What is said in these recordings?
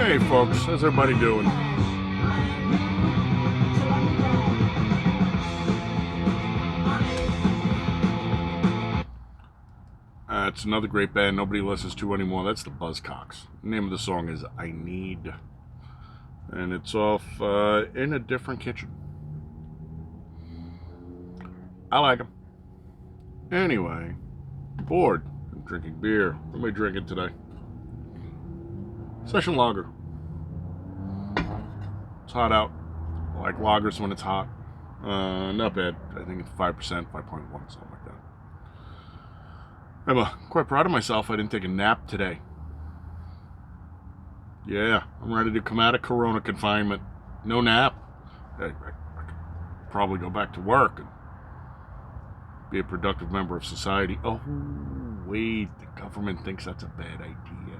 Hey folks, how's everybody doing? It's another great band nobody listens to anymore. That's the Buzzcocks. The name of the song is I Need. And it's off In a Different Kitchen. I like them. Anyway, bored. I'm drinking beer. What am I drinking today? Session lager. It's hot out. I like lagers when it's hot. Not bad. I think it's 5%, 5.1, something like that. I'm quite proud of myself. I didn't take a nap today. Yeah, I'm ready to come out of Corona confinement. No nap. I could probably go back to work and be a productive member of society. Oh, wait, the government thinks that's a bad idea.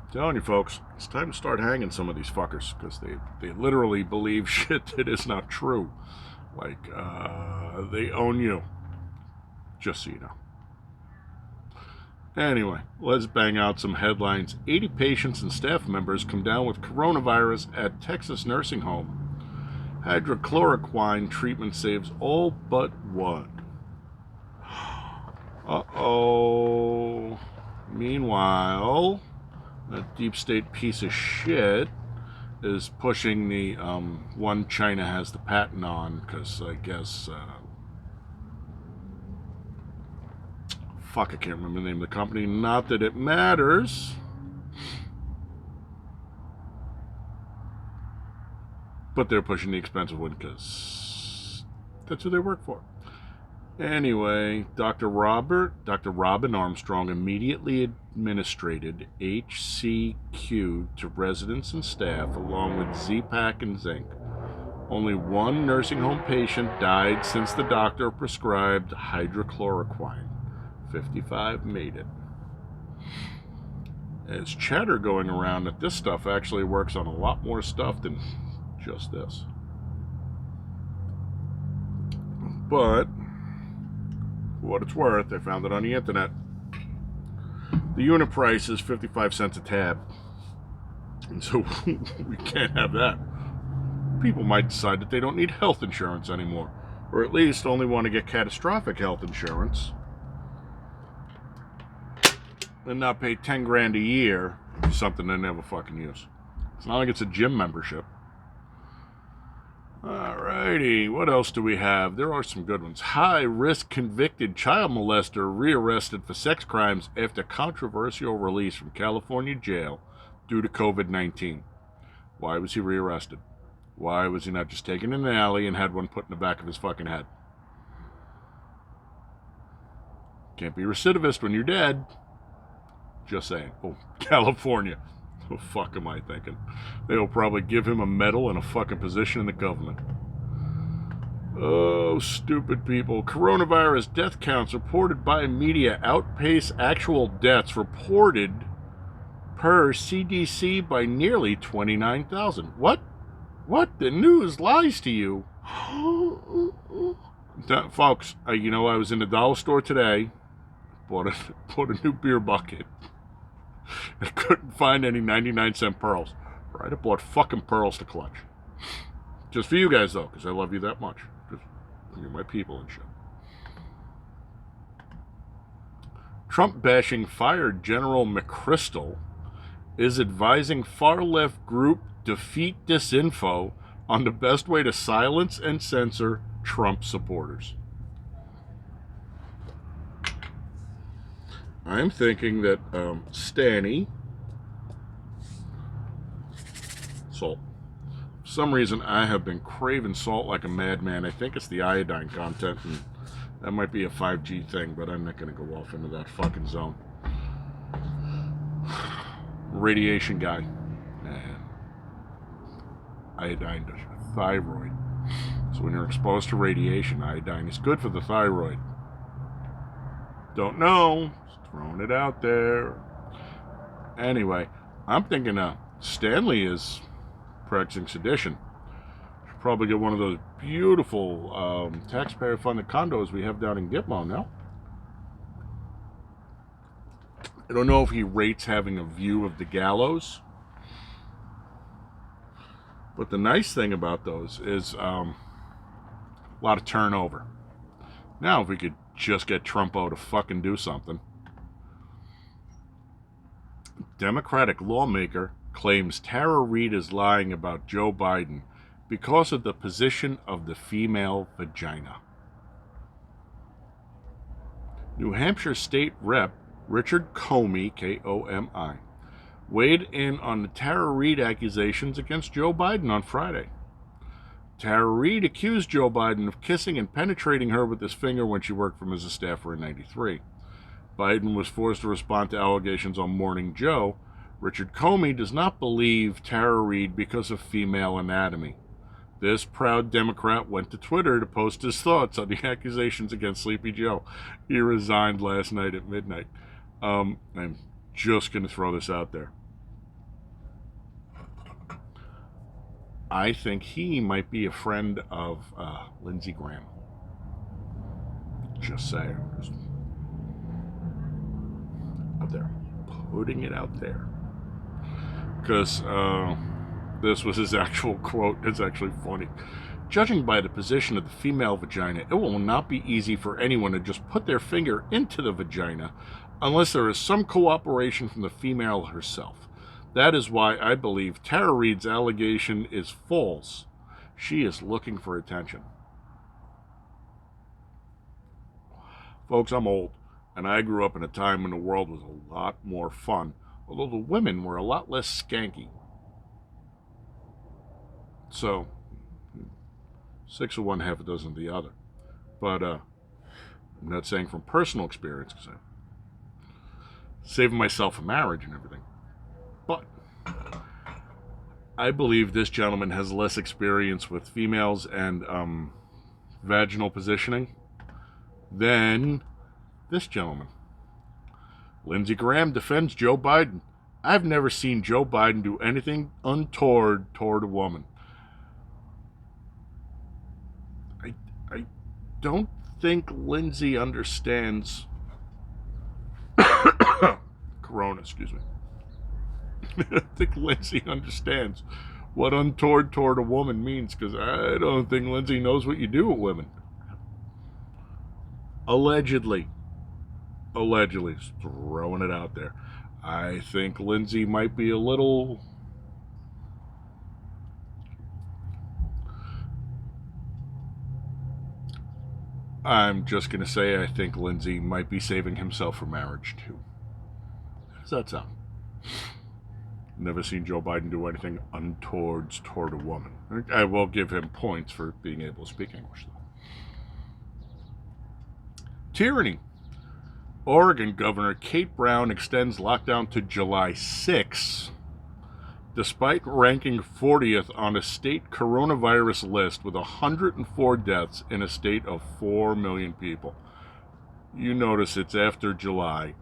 I'm telling you folks, it's time to start hanging some of these fuckers because they literally believe shit that is not true. Like, they own you. Just so you know. Anyway, let's bang out some headlines. 80 patients and staff members come down with coronavirus at Texas nursing home. Hydrochloroquine treatment saves all but one. Uh-oh. Meanwhile, a deep state piece of shit is pushing the one China has the patent on because I guess I can't remember the name of the company. Not that it matters. But they're pushing the expensive one because that's who they work for. Anyway, Dr. Robin Armstrong immediately administered HCQ to residents and staff along with Z-Pak and zinc. Only one nursing home patient died since the doctor prescribed hydrochloroquine. 55 made it. There's chatter going around that this stuff actually works on a lot more stuff than just this. But for what it's worth, I found it on the internet. The unit price is 55 cents a tab. And so we can't have that. People might decide that they don't need health insurance anymore, or at least only want to get catastrophic health insurance and not pay 10 grand a year for something they never fucking use. It's not like it's a gym membership. Alrighty, what else do we have? There are some good ones. High-risk convicted child molester rearrested for sex crimes after controversial release from California jail due to COVID-19. Why was he rearrested? Why was he not just taken in an alley and had one put in the back of his fucking head? Can't be recidivist when you're dead. Just saying. Oh, California. What the fuck am I thinking? They'll probably give him a medal and a fucking position in the government. Oh, stupid people. Coronavirus death counts reported by media outpace actual deaths reported per CDC by nearly 29,000. What? What? The news lies to you. Folks, I was in the dollar store today. Bought a new beer bucket. I couldn't find any 99-cent pearls. Right, I bought fucking pearls to clutch. Just for you guys, though, because I love you that much. Just, you're my people and shit. Trump bashing fired General McChrystal is advising far-left group Defeat Disinfo on the best way to silence and censor Trump supporters. I'm thinking that Stanny, salt. For some reason, I have been craving salt like a madman. I think it's the iodine content, and that might be a 5G thing, but I'm not going to go off into that fucking zone. Radiation guy. And iodine does your thyroid. So when you're exposed to radiation, iodine is good for the thyroid. Don't know. Throwing it out there. Anyway, I'm thinking Stanley is practicing sedition. Should probably get one of those beautiful taxpayer-funded condos we have down in Gitmo now. I don't know if he rates having a view of the gallows. But the nice thing about those is a lot of turnover. Now, if we could just get Trumpo to fucking do something. Democratic lawmaker claims Tara Reade is lying about Joe Biden because of the position of the female vagina. New Hampshire State Rep Richard Comey, K-O-M-I, weighed in on the Tara Reade accusations against Joe Biden on Friday. Tara Reade accused Joe Biden of kissing and penetrating her with his finger when she worked for him as a staffer in '93. Biden was forced to respond to allegations on Morning Joe. Richard Comey does not believe Tara Reade because of female anatomy. This proud Democrat went to Twitter to post his thoughts on the accusations against Sleepy Joe. He resigned last night at midnight. I'm just going to throw this out there. I think he might be a friend of Lindsey Graham. Just saying. Just out there. Putting it out there. Because this was his actual quote. It's actually funny. Judging by the position of the female vagina, it will not be easy for anyone to just put their finger into the vagina unless there is some cooperation from the female herself. That is why I believe Tara Reade's allegation is false. She is looking for attention. Folks, I'm old, and I grew up in a time when the world was a lot more fun, although the women were a lot less skanky. So, 6 of one, half a dozen of the other. But I'm not saying from personal experience, because I'm saving myself a marriage and everything. But I believe this gentleman has less experience with females and vaginal positioning than this gentleman. Lindsey Graham defends Joe Biden. I've never seen Joe Biden do anything untoward toward a woman. I don't think Lindsey understands Corona, excuse me. I think Lindsey understands what untoward toward a woman means, because I don't think Lindsey knows what you do with women. Allegedly, just throwing it out there. I think Lindsey might be a little... I'm just going to say I think Lindsey might be saving himself for marriage, too. How does that sound? Never seen Joe Biden do anything untoward toward a woman. I will give him points for being able to speak English, though. Tyranny. Oregon Governor Kate Brown extends lockdown to July 6, despite ranking 40th on a state coronavirus list with 104 deaths in a state of 4 million people. You notice it's after July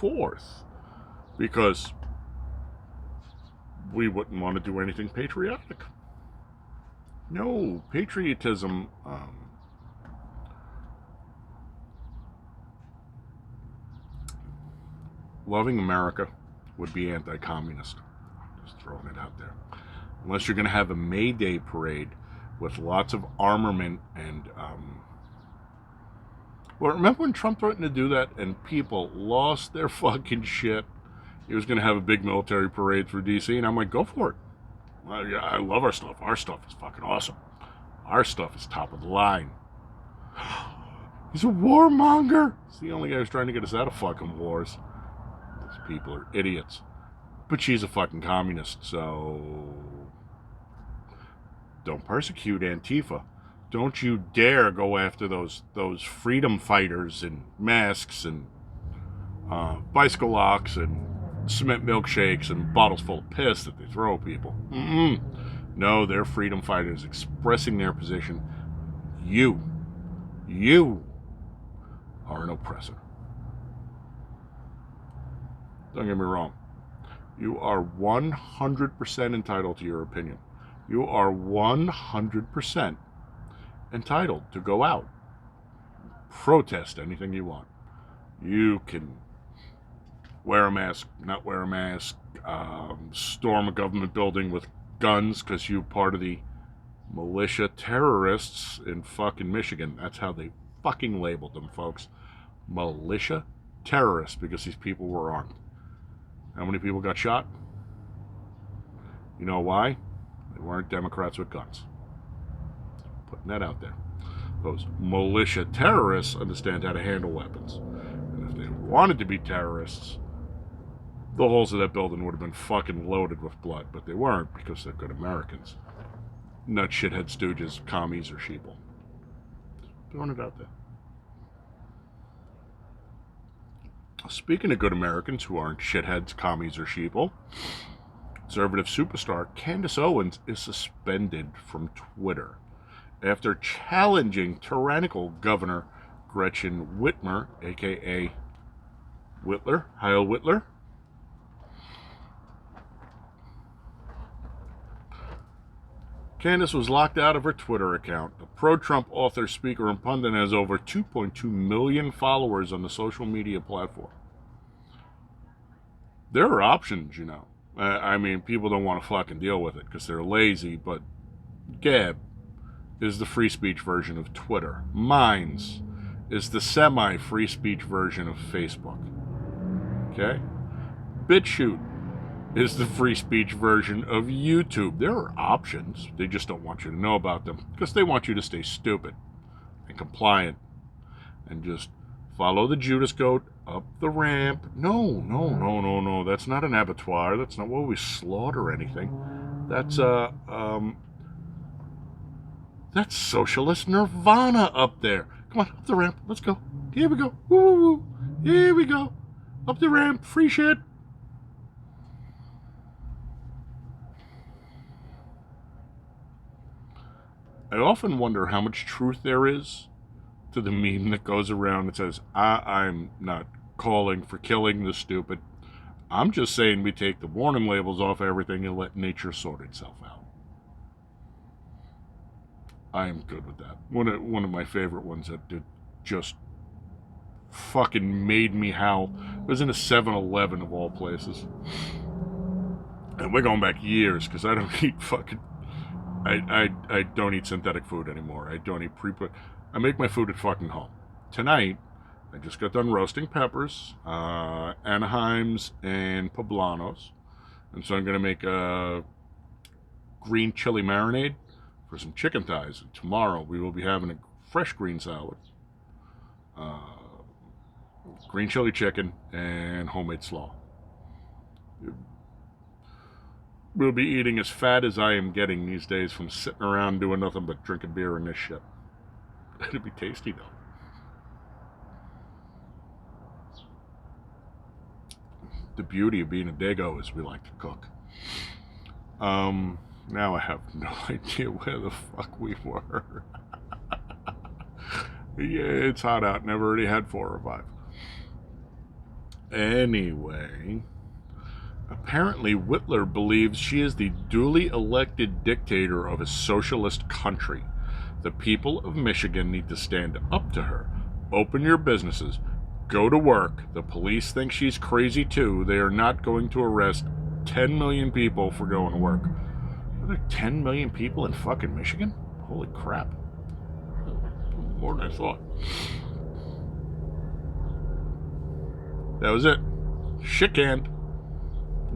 4th, because we wouldn't want to do anything patriotic. No, patriotism... loving America would be anti-communist. Just throwing it out there. Unless you're going to have a May Day parade with lots of armament and... Well, remember when Trump threatened to do that and people lost their fucking shit? He was going to have a big military parade through D.C., and I'm like, go for it. Well, yeah, I love our stuff. Our stuff is fucking awesome. Our stuff is top of the line. He's a warmonger. He's the only guy who's trying to get us out of fucking wars. These people are idiots. But she's a fucking communist, so... don't persecute Antifa. Don't you dare go after those freedom fighters in masks and bicycle locks and cement milkshakes and bottles full of piss that they throw at people. No, they're freedom fighters expressing their position. You are an oppressor. Don't get me wrong. You are 100% entitled to your opinion. You are 100% entitled to go out, protest anything you want. You can wear a mask, not wear a mask, storm a government building with guns because you're part of the militia terrorists in fucking Michigan. That's how they fucking labeled them, folks. Militia terrorists, because these people were armed. How many people got shot? You know why? They weren't Democrats with guns. Putting that out there. Those militia terrorists understand how to handle weapons. And if they wanted to be terrorists, the holes of that building would have been fucking loaded with blood, but they weren't because they're good Americans. Not shithead stooges, commies, or sheeple. Throwing it out there. Speaking of good Americans who aren't shitheads, commies, or sheeple, conservative superstar Candace Owens is suspended from Twitter after challenging tyrannical Governor Gretchen Whitmer, a.k.a. Whitler, Heil Whitler. Candace was locked out of her Twitter account. The pro-Trump author, speaker, and pundit has over 2.2 million followers on the social media platform. There are options, you know. I mean, people don't want to fucking deal with it because they're lazy, but Gab is the free speech version of Twitter. Minds is the semi-free speech version of Facebook. Okay? BitChute is the free speech version of YouTube. There are options. They just don't want you to know about them because they want you to stay stupid and compliant and just follow the Judas goat up the ramp. No. That's not an abattoir. That's not where we slaughter anything. That's socialist nirvana up there. Come on, up the ramp. Let's go. Here we go. Woo. Here we go. Up the ramp. Free shit. I often wonder how much truth there is to the meme that goes around that says, I'm not calling for killing the stupid. I'm just saying we take the warning labels off everything and let nature sort itself out. I am good with that. One of my favorite ones that did just fucking made me howl was in a 7-Eleven of all places. And we're going back years because I don't eat fucking... I don't eat synthetic food anymore. I don't eat pre-put. I make my food at fucking home. Tonight, I just got done roasting peppers, Anaheims and Poblanos. And so I'm going to make a green chili marinade for some chicken thighs. And tomorrow we will be having a fresh green salad, green chili chicken, and homemade slaw. We'll be eating as fat as I am getting these days from sitting around doing nothing but drinking beer and this shit. It'll be tasty, though. The beauty of being a dago is we like to cook. Now I have no idea where the fuck we were. Yeah, it's hot out and I've already had 4 or 5. Anyway... Apparently, Whitler believes she is the duly elected dictator of a socialist country. The people of Michigan need to stand up to her. Open your businesses. Go to work. The police think she's crazy too. They are not going to arrest 10 million people for going to work. Are there 10 million people in fucking Michigan? Holy crap. More than I thought. That was it. Shit canned.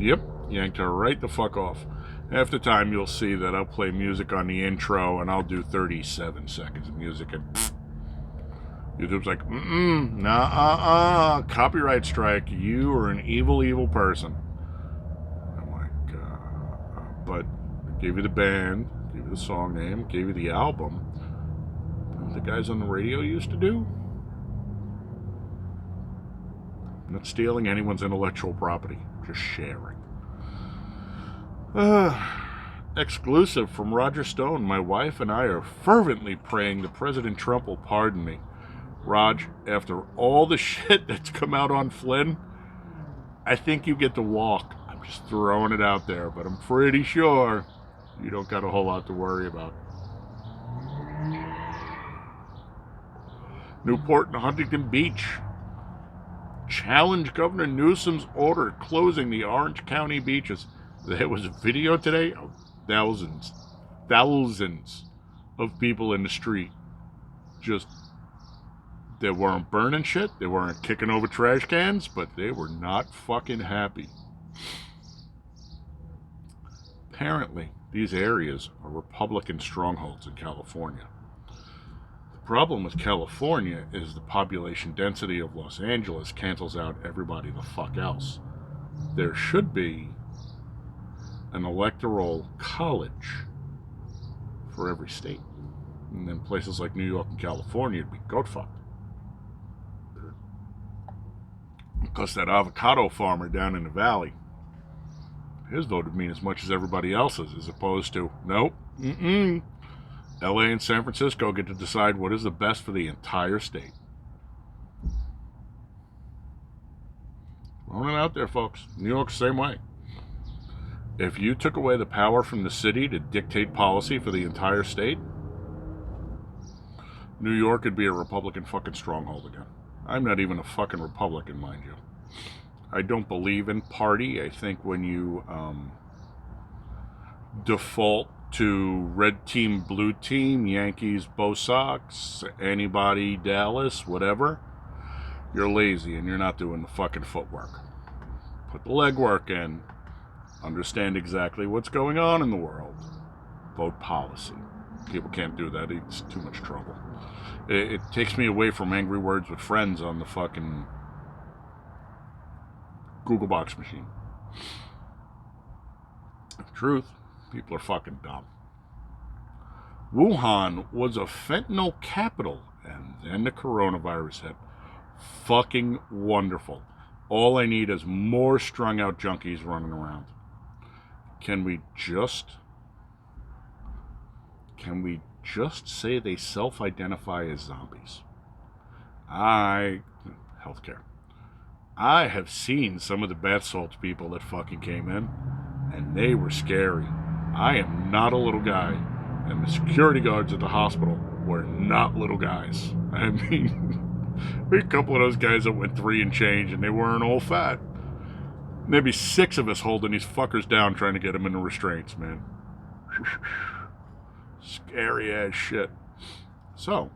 Yep, yanked her right the fuck off. Half the time you'll see that I'll play music on the intro and I'll do 37 seconds of music and YouTube's like, copyright strike. You are an evil, evil person. I'm like, but I gave you the band, gave you the song name, gave you the album. What the guys on the radio used to do? I'm not stealing anyone's intellectual property. Just sharing. Exclusive from Roger Stone. My wife and I are fervently praying that President Trump will pardon me. Raj, after all the shit that's come out on Flynn, I think you get to walk. I'm just throwing it out there, but I'm pretty sure you don't got a whole lot to worry about. Newport and Huntington Beach. challenge Governor Newsom's order closing the Orange County beaches. There was a video today of thousands of people in the street. Just, they weren't burning shit, they weren't kicking over trash cans, but they were not fucking happy. Apparently, these areas are Republican strongholds in California. The problem with California is the population density of Los Angeles cancels out everybody the fuck else. There should be an electoral college for every state. And then places like New York and California would be goat fucked. Because that avocado farmer down in the valley, his vote would mean as much as everybody else's, as opposed to, nope, LA and San Francisco get to decide what is the best for the entire state. Throwing it out there, folks. New York's the same way. If you took away the power from the city to dictate policy for the entire state, New York would be a Republican fucking stronghold again. I'm not even a fucking Republican, mind you. I don't believe in party. I think when you default to red team, blue team, Yankees, Bo Sox, anybody, Dallas, whatever, you're lazy and you're not doing the fucking footwork. Put the legwork in. Understand exactly what's going on in the world. Vote policy. People can't do that. It's too much trouble. It takes me away from angry words with friends on the fucking Google Box machine. Truth, people are fucking dumb. Wuhan was a fentanyl capital, and then the coronavirus hit. Fucking wonderful. All I need is more strung out junkies running around. Can we just say they self-identify as zombies? Healthcare. I have seen some of the bath salts people that fucking came in, and they were scary. I am not a little guy, and the security guards at the hospital were not little guys. I mean, we had a couple of those guys that went 3 and change, and they weren't all fat. Maybe 6 of us holding these fuckers down trying to get them into restraints, man. Scary ass shit. So,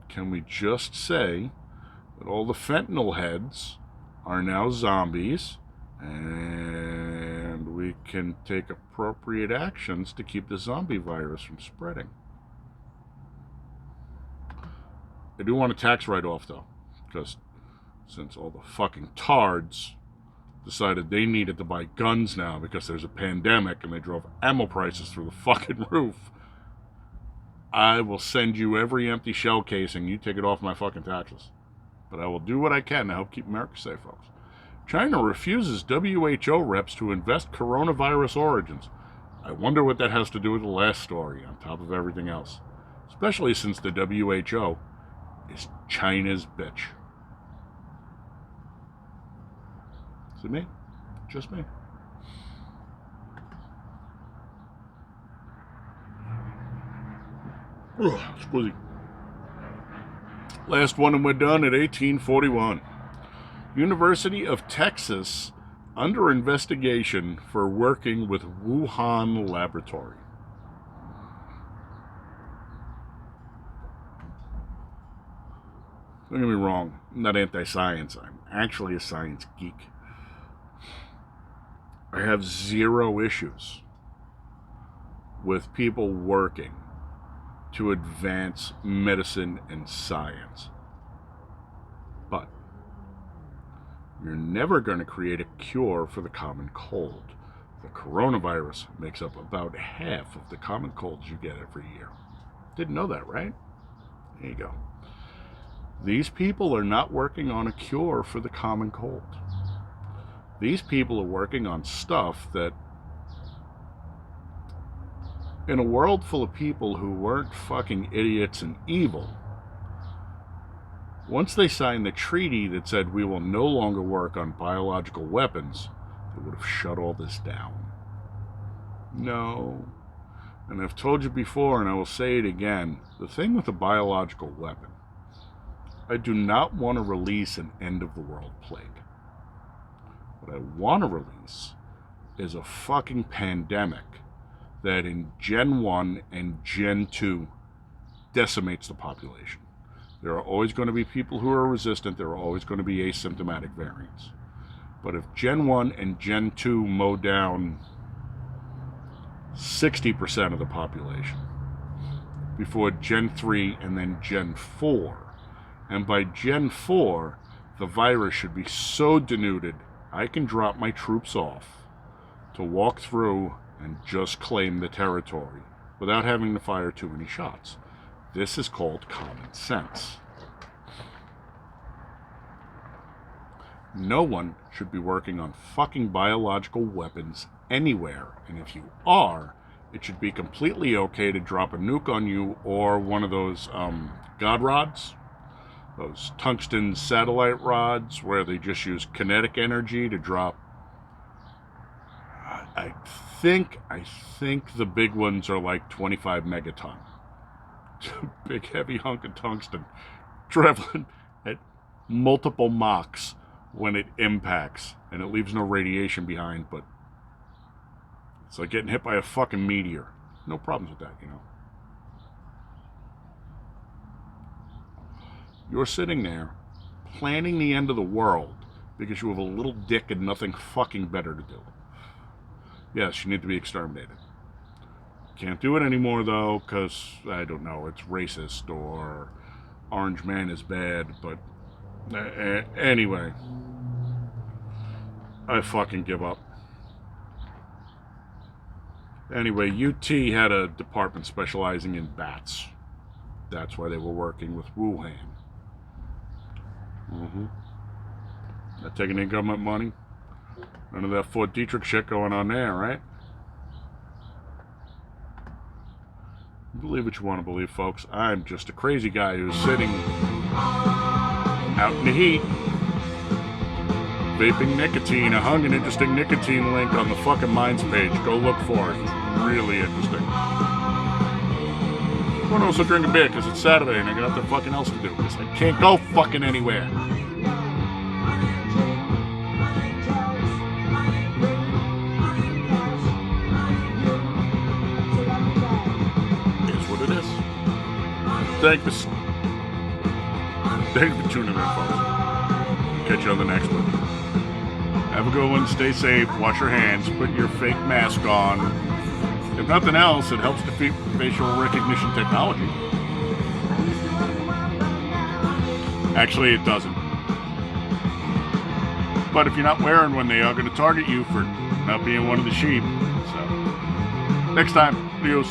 can we just say that all the fentanyl heads are now zombies, and we can take appropriate actions to keep the zombie virus from spreading? I do want a tax write-off, though, because since all the fucking tards decided they needed to buy guns now because there's a pandemic and they drove ammo prices through the fucking roof, I will send you every empty shell casing. You take it off my fucking taxes. But I will do what I can to help keep America safe, folks. China refuses WHO reps to invest coronavirus origins. I wonder what that has to do with the last story, on top of everything else. Especially since the WHO is China's bitch. Is it me? Just me? Squizzy. Last one and we're done at 1841. University of Texas under investigation for working with Wuhan laboratory. Don't get me wrong, I'm not anti-science. I'm actually a science geek. I have zero issues with people working to advance medicine and science. But you're never going to create a cure for the common cold. The coronavirus makes up about half of the common colds you get every year. Didn't know that, right? There you go. These people are not working on a cure for the common cold. These people are working on stuff that, in a world full of people who weren't fucking idiots and evil, once they signed the treaty that said we will no longer work on biological weapons, they would have shut all this down. No. And I've told you before, and I will say it again, the thing with a biological weapon, I do not want to release an end of the world plague. What I want to release is a fucking pandemic that in Gen 1 and Gen 2 decimates the population. There are always going to be people who are resistant. There are always going to be asymptomatic variants. But if Gen 1 and Gen 2 mow down 60% of the population before Gen 3 and then Gen 4, and by Gen 4, the virus should be so denuded, I can drop my troops off to walk through and just claim the territory without having to fire too many shots. This is called common sense. No one should be working on fucking biological weapons anywhere, and if you are, it should be completely okay to drop a nuke on you or one of those God rods, those tungsten satellite rods where they just use kinetic energy to drop. I think the big ones are like 25 megaton. Big heavy hunk of tungsten traveling at multiple Machs when it impacts, and it leaves no radiation behind, but it's like getting hit by a fucking meteor. No problems with that, you know. You're sitting there planning the end of the world because you have a little dick and nothing fucking better to do. Yes, you need to be exterminated. Can't do it anymore, though, because, I don't know, it's racist or Orange Man is bad, but anyway, I fucking give up. Anyway, UT had a department specializing in bats. That's why they were working with Wuhan. Not taking any government money. None of that Fort Detrick shit going on there, right? Believe what you want to believe, folks. I'm just a crazy guy who's sitting out in the heat, vaping nicotine. I hung an interesting nicotine link on the fucking Minds page. Go look for it. It's really interesting. I want to also drink a beer because it's Saturday and I got nothing fucking else to do because I can't go fucking anywhere. Thanks for tuning in, folks. Catch you on the next one. Have a good one. Stay safe. Wash your hands. Put your fake mask on. If nothing else, it helps defeat facial recognition technology. Actually, it doesn't. But if you're not wearing one, they are going to target you for not being one of the sheep. So, next time, adios.